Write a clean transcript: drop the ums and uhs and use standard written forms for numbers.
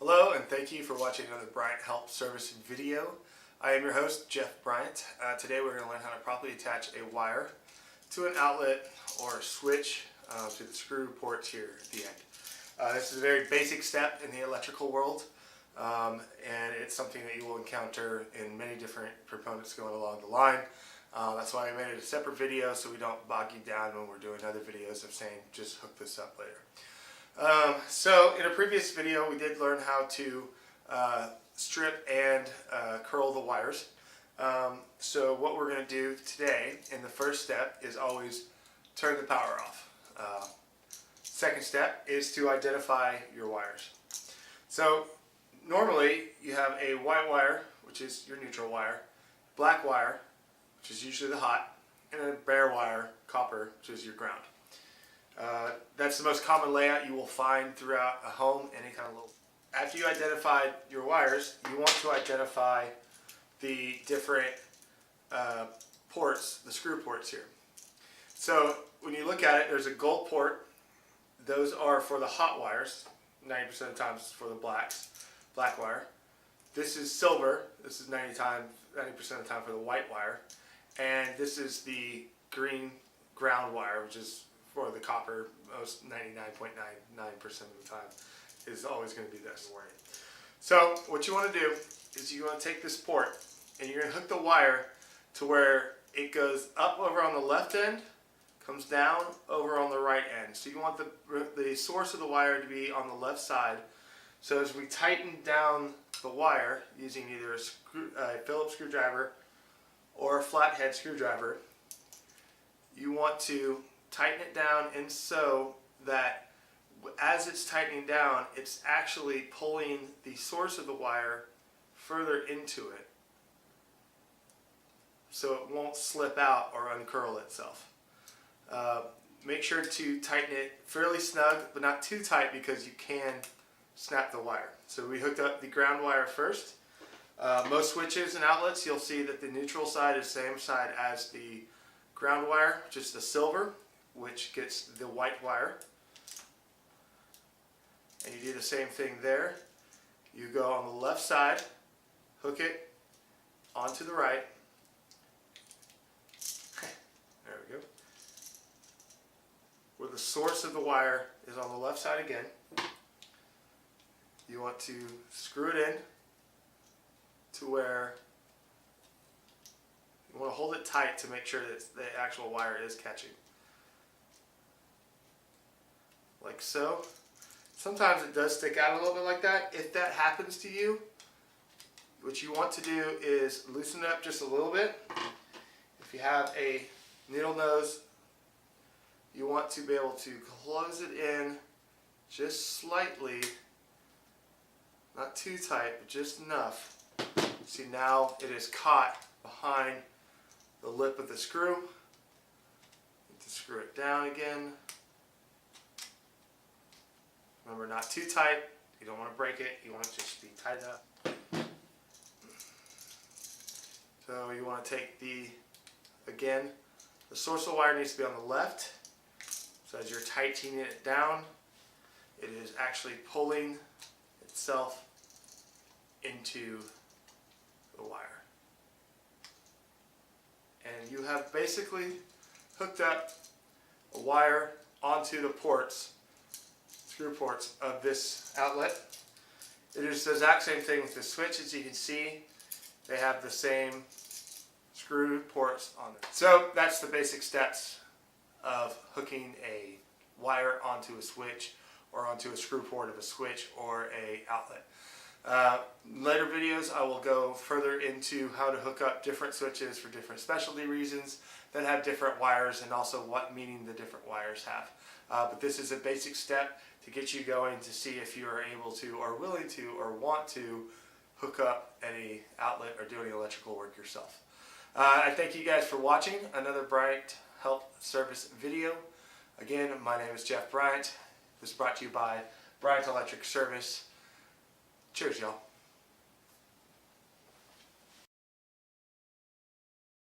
Hello, and thank you for watching another Bryant Help Service video. I am your host, Jeff Bryant. Today we're going to learn how to properly attach a wire to an outlet or a switch to the screw ports here at the end. This is a very basic step in the electrical world, and it's something that you will encounter in many different components going along the line. That's why I made it a separate video so we don't bog you down when we're doing other videos of saying just hook this up later. So in a previous video we did learn how to strip and curl the wires. So what we're going to do today in the first step is always turn the power off. Second step is to identify your wires. So normally you have a white wire, which is your neutral wire, black wire, which is usually the hot, and a bare wire, copper, which is your ground. That's the most common layout you will find throughout a home, any kind of little. After you identified your wires, you want to identify the different ports, the screw ports here. So when you look at it, there's a gold port. Those are for the hot wires. 90% of the time it's for the black wire. This is silver. This is 90% of the time for the white wire. And this is the green ground wire, which is for the copper. Most 99.99% of the time is always going to be this. So what you want to do is you want to take this port and you're going to hook the wire to where it goes up over on the left end, comes down over on the right end. So you want the source of the wire to be on the left side. So as we tighten down the wire using either a Phillips screwdriver or a flathead screwdriver, you want to tighten it down and so that as it's tightening down, it's actually pulling the source of the wire further into it so it won't slip out or uncurl itself. Make sure to tighten it fairly snug, but not too tight because you can snap the wire. So we hooked up the ground wire first. Most switches and outlets, you'll see that the neutral side is the same side as the ground wire, just the silver, which gets the white wire. And you do the same thing there. You go on the left side, hook it onto the right. There we go. Where the source of the wire is on the left side again. You want to screw it in to where you want to hold it tight to make sure that the actual wire is catching. Like so. Sometimes it does stick out a little bit like that. If that happens to you, what you want to do is loosen it up just a little bit. If you have a needle nose, you want to be able to close it in just slightly, not too tight, but just enough. See, now it is caught behind the lip of the screw. Need to screw it down again. Remember, not too tight. You don't want to break it. You want it to just be tied up. So you want to take again, the source of the wire needs to be on the left. So as you're tightening it down, it is actually pulling itself into the wire. And you have basically hooked up a wire onto the ports, screw ports of this outlet. It is the exact same thing with the switch. As you can see, they have the same screw ports on them. So that's the basic steps of hooking a wire onto a switch or onto a screw port of a switch or a outlet. Later videos I will go further into how to hook up different switches for different specialty reasons that have different wires and also what meaning the different wires have. But this is a basic step to get you going to see if you are able to or willing to or want to hook up any outlet or do any electrical work yourself. I thank you guys for watching another Bryant Help Service video. Again, my name is Jeff Bryant. This is brought to you by Bryant Electric Service. Cheers, y'all.